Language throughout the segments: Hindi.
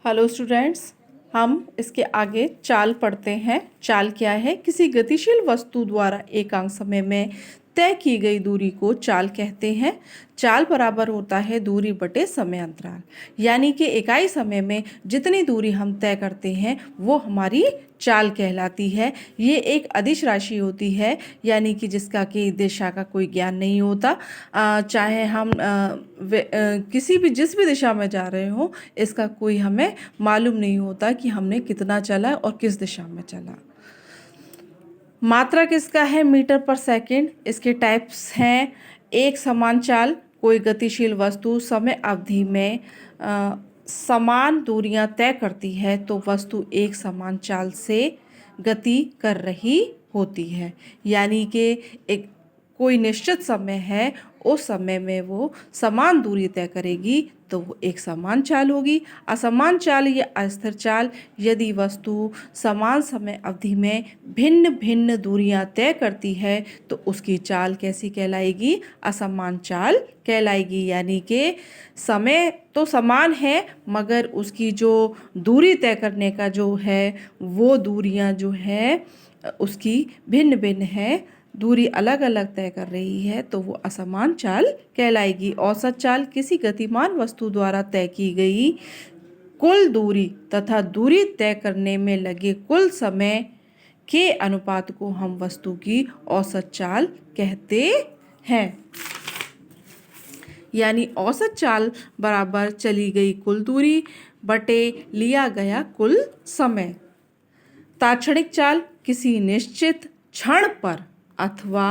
हेलो स्टूडेंट्स, हम इसके आगे चाल पढ़ते हैं। चाल क्या है? किसी गतिशील वस्तु द्वारा एकांक समय में तय की गई दूरी को चाल कहते हैं। चाल बराबर होता है दूरी बटे समय अंतराल, यानी कि इकाई समय में जितनी दूरी हम तय करते हैं वो हमारी चाल कहलाती है। ये एक अदिश राशि होती है, यानी कि जिसका कि दिशा का कोई ज्ञान नहीं होता। चाहे हम किसी भी जिस भी दिशा में जा रहे हो, इसका कोई हमें मालूम नहीं होता कि हमने कितना चला और किस दिशा में चला। मात्रक इसका है मीटर पर सेकंड। इसके टाइप्स हैं एक समान चाल, कोई गतिशील वस्तु समय अवधि में समान दूरियां तय करती है तो वस्तु एक समान चाल से गति कर रही होती है। यानी कि एक कोई निश्चित समय है, उस समय में वो समान दूरी तय करेगी तो वो एक समान चाल होगी। असमान चाल या अस्थिर चाल, यदि वस्तु समान समय अवधि में भिन्न भिन्न दूरियां तय करती है तो उसकी चाल कैसी कहलाएगी? असमान चाल कहलाएगी। यानी कि समय तो समान है मगर उसकी जो दूरी तय करने का जो है वो दूरियां जो है उसकी भिन्न भिन्न है, दूरी अलग अलग तय कर रही है तो वो असमान चाल कहलाएगी। औसत चाल किसी गतिमान वस्तु द्वारा तय की गई कुल दूरी तथा दूरी तय करने में लगे कुल समय के अनुपात को हम वस्तु की औसत चाल कहते हैं। यानी औसत चाल बराबर चली गई कुल दूरी बटे लिया गया कुल समय। ताक्षणिक चाल किसी निश्चित क्षण पर अथवा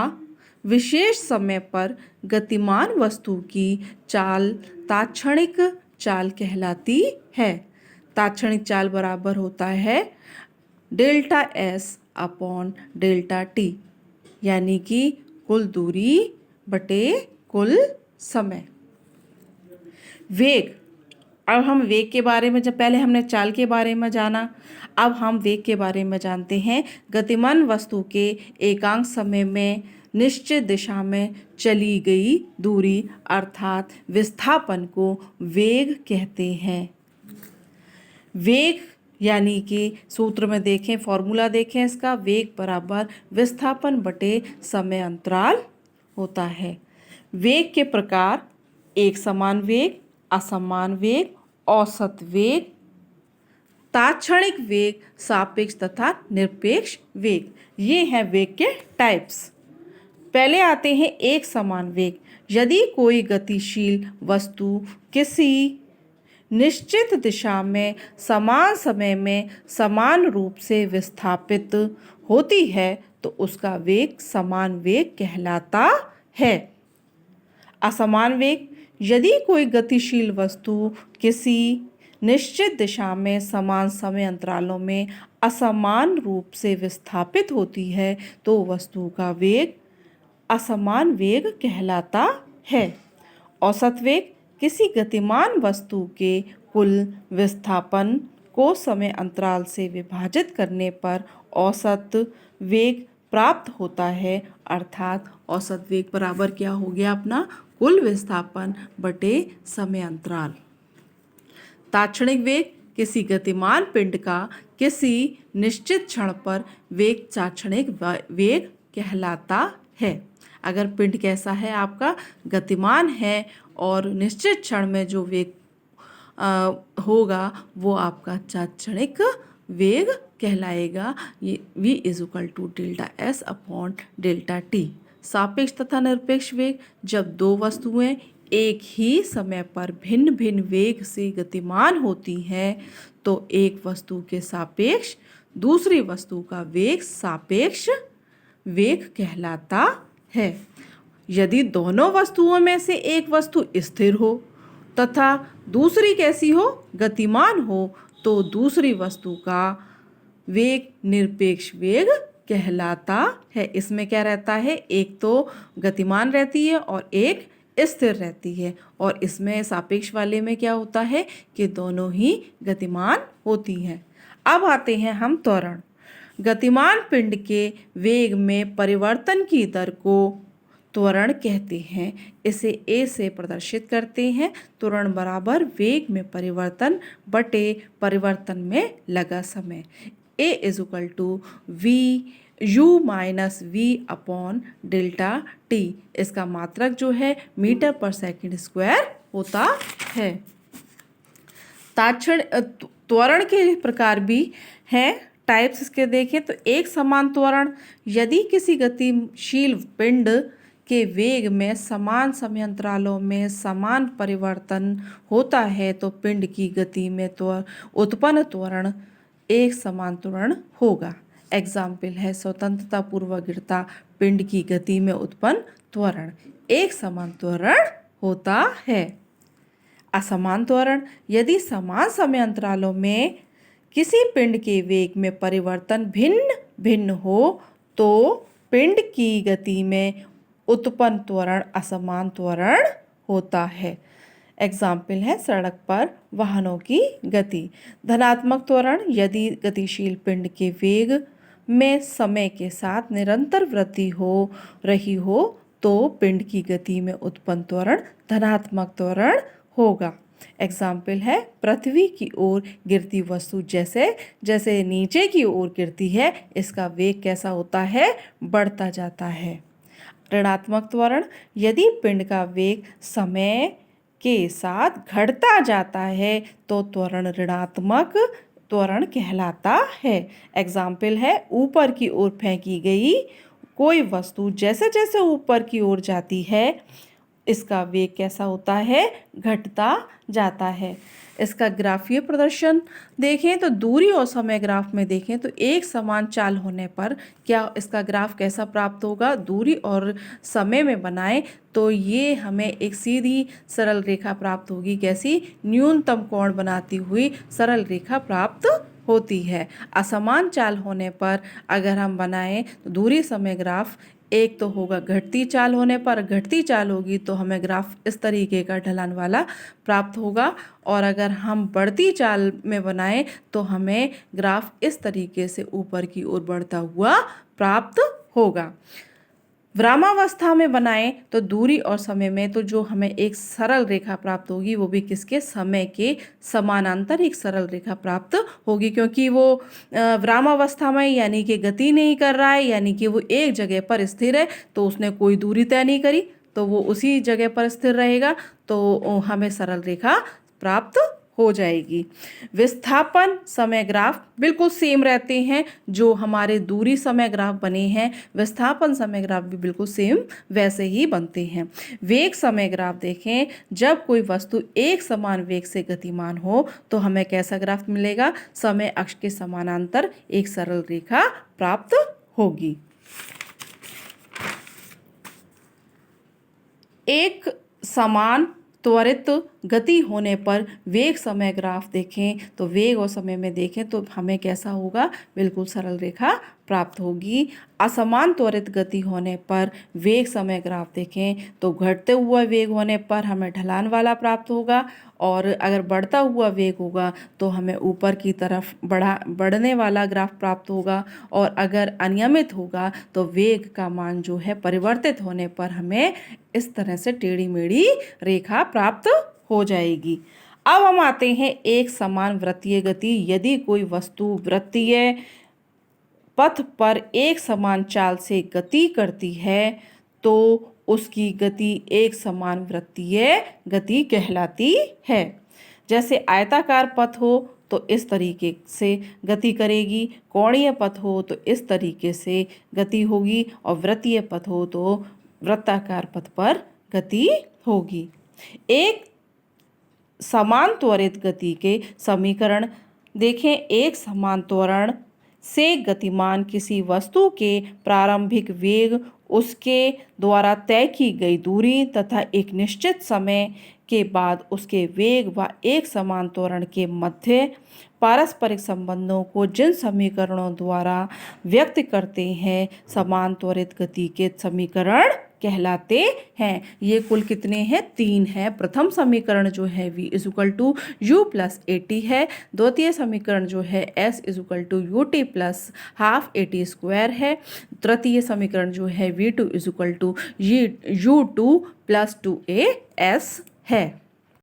विशेष समय पर गतिमान वस्तु की चाल ताक्षणिक चाल कहलाती है। ताक्षणिक चाल बराबर होता है delta S upon delta T, यानी कि कुल दूरी बटे कुल समय। वेग, अब हम वेग के बारे में, जब पहले हमने चाल के बारे में जाना, अब हम वेग के बारे में जानते हैं। गतिमान वस्तु के एकांक समय में निश्चित दिशा में चली गई दूरी अर्थात विस्थापन को वेग कहते हैं। वेग यानी कि सूत्र में देखें, फॉर्मूला देखें इसका, वेग बराबर विस्थापन बटे समय अंतराल होता है। वेग के प्रकार एक समान वेग, असमान वेग, औसत वेग, ताक्षणिक वेग, सापेक्ष तथा निरपेक्ष वेग। ये हैं वेग के टाइप्स। पहले आते हैं एक समान वेग। यदि कोई गतिशील वस्तु किसी निश्चित दिशा में समान समय में समान रूप से विस्थापित होती है तो उसका वेग समान वेग कहलाता है। असमान वेग, यदि कोई गतिशील वस्तु किसी निश्चित दिशा में समान समय अंतरालों में असमान रूप से विस्थापित होती है तो वस्तु का वेग असमान वेग कहलाता है। औसत वेग, किसी गतिमान वस्तु के कुल विस्थापन को समय अंतराल से विभाजित करने पर औसत वेग प्राप्त होता है, अर्थात औसत वेग बराबर क्या हो गया अपना? कुल विस्थापन बटे समय अंतराल। ताक्षणिक वेग, किसी गतिमान पिंड का किसी निश्चित क्षण पर वेग ताक्षणिक वेग कहलाता है। अगर पिंड कैसा है आपका? गतिमान है और निश्चित क्षण में जो वेग होगा वो आपका ताक्षणिक वेग कहलाएगा। ये v is equal to delta S upon delta T. सापेक्ष तथा निरपेक्ष वेग, जब दो वस्तुएं एक ही समय पर भिन्न भिन्न वेग से गतिमान होती हैं तो एक वस्तु के सापेक्ष दूसरी वस्तु का वेग सापेक्ष वेग कहलाता है। यदि दोनों वस्तुओं में से एक वस्तु स्थिर हो तथा दूसरी कैसी हो? गतिमान हो, तो दूसरी वस्तु का वेग निरपेक्ष वेग कहलाता है। इसमें क्या रहता है? एक तो गतिमान रहती है और एक स्थिर रहती है, और इसमें सापेक्ष वाले में क्या होता है कि दोनों ही गतिमान होती हैं। अब आते हैं हम त्वरण। गतिमान पिंड के वेग में परिवर्तन की दर को त्वरण कहते हैं। इसे ए से प्रदर्शित करते हैं। त्वरण बराबर वेग में परिवर्तन बटे परिवर्तन में लगा समय। A is equal to V U minus V upon delta T. इसका मात्रक जो है मीटर पर सेकंड स्क्वायर होता है। त्वरण के प्रकार भी हैं, टाइप्स इसके देखें तो एक समान त्वरण, यदि किसी गतिशील पिंड के वेग में समान समय अंतरालों में समान परिवर्तन होता है तो पिंड की गति में उत्पन्न त्वरण एक समान त्वरण होगा। एग्जाम्पल है स्वतंत्रता पूर्व गिरता पिंड की गति में उत्पन्न त्वरण एक समान त्वरण होता है। असमान त्वरण, यदि समान समय अंतरालों में किसी पिंड के वेग में परिवर्तन भिन्न भिन्न हो तो पिंड की गति में उत्पन्न त्वरण असमान त्वरण होता है। एग्जाम्पल है सड़क पर वाहनों की गति। धनात्मक त्वरण, यदि गतिशील पिंड के वेग में समय के साथ निरंतर वृद्धि हो रही हो तो पिंड की गति में उत्पन्न त्वरण धनात्मक त्वरण होगा। एग्जाम्पल है पृथ्वी की ओर गिरती वस्तु जैसे जैसे नीचे की ओर गिरती है इसका वेग कैसा होता है, बढ़ता जाता है। ऋणात्मक त्वरण, यदि पिंड का वेग समय के साथ घटता जाता है तो त्वरण ऋणात्मक त्वरण कहलाता है। एग्जाम्पल है ऊपर की ओर फेंकी गई कोई वस्तु जैसे जैसे ऊपर की ओर जाती है इसका वेग कैसा होता है, घटता जाता है। इसका ग्राफीय प्रदर्शन देखें तो दूरी और समय ग्राफ में देखें तो एक समान चाल होने पर क्या इसका ग्राफ कैसा प्राप्त होगा, दूरी और समय में बनाएं तो ये हमें एक सीधी सरल रेखा प्राप्त होगी। कैसी, न्यूनतम कोण बनाती हुई सरल रेखा प्राप्त होती है। असमान चाल होने पर अगर हम बनाएं तो दूरी समय ग्राफ एक तो होगा घटती चाल होने पर, घटती चाल होगी तो हमें ग्राफ इस तरीके का ढलान वाला प्राप्त होगा, और अगर हम बढ़ती चाल में बनाएं तो हमें ग्राफ इस तरीके से ऊपर की ओर बढ़ता हुआ प्राप्त होगा। विरामावस्था में बनाएं तो दूरी और समय में तो जो हमें एक सरल रेखा प्राप्त होगी वो भी किसके, समय के समानांतर एक सरल रेखा प्राप्त होगी, क्योंकि वो विरामावस्था में यानी कि गति नहीं कर रहा है, यानी कि वो एक जगह पर स्थिर है तो उसने कोई दूरी तय नहीं करी तो वो उसी जगह पर स्थिर रहेगा तो हमें सरल रेखा प्राप्त हो जाएगी। विस्थापन समय ग्राफ बिल्कुल सेम रहते हैं, जो हमारे दूरी समय ग्राफ बने हैं विस्थापन समय ग्राफ भी बिल्कुल सेम वैसे ही बनते हैं। वेग समय ग्राफ देखें, जब कोई वस्तु एक समान वेग से गतिमान हो तो हमें कैसा ग्राफ मिलेगा, समय अक्ष के समानांतर एक सरल रेखा प्राप्त होगी। एक समान त्वरित गति होने पर वेग समय ग्राफ देखें तो वेग और समय में देखें तो हमें कैसा होगा, बिल्कुल सरल रेखा प्राप्त होगी। असमान त्वरित गति होने पर वेग समय ग्राफ देखें तो घटते हुआ वेग होने पर हमें ढलान वाला प्राप्त होगा, और अगर बढ़ता हुआ वेग होगा तो हमें ऊपर की तरफ बढ़ने वाला ग्राफ प्राप्त होगा, और अगर अनियमित होगा तो वेग का मान जो है परिवर्तित होने पर हमें इस तरह से टेढ़ी मेढ़ी रेखा प्राप्त हो जाएगी। अब हम आते हैं एक समान वृत्तीय गति। यदि कोई वस्तु वृत्तीय पथ पर एक समान चाल से गति करती है तो उसकी गति एक समान वृत्तीय गति कहलाती है। जैसे आयताकार पथ हो तो इस तरीके से गति करेगी, कोणीय पथ हो तो इस तरीके से गति होगी, और वृत्तीय पथ हो तो वृत्ताकार पथ पर गति होगी। एक समान त्वरित गति के समीकरण देखें। एक समान त्वरण से गतिमान किसी वस्तु के प्रारंभिक वेग, उसके द्वारा तय की गई दूरी तथा एक निश्चित समय के बाद उसके वेग व एक समान त्वरण के मध्य पारस्परिक संबंधों को जिन समीकरणों द्वारा व्यक्त करते हैं समान त्वरित गति के समीकरण कहलाते हैं। ये कुल कितने हैं? 3 हैं। प्रथम समीकरण जो है v is equal to U plus A T है। द्वितीय समीकरण जो है s is equal to U T plus half A T square है। तृतीय समीकरण जो है v two is equal to U two plus 2a s है।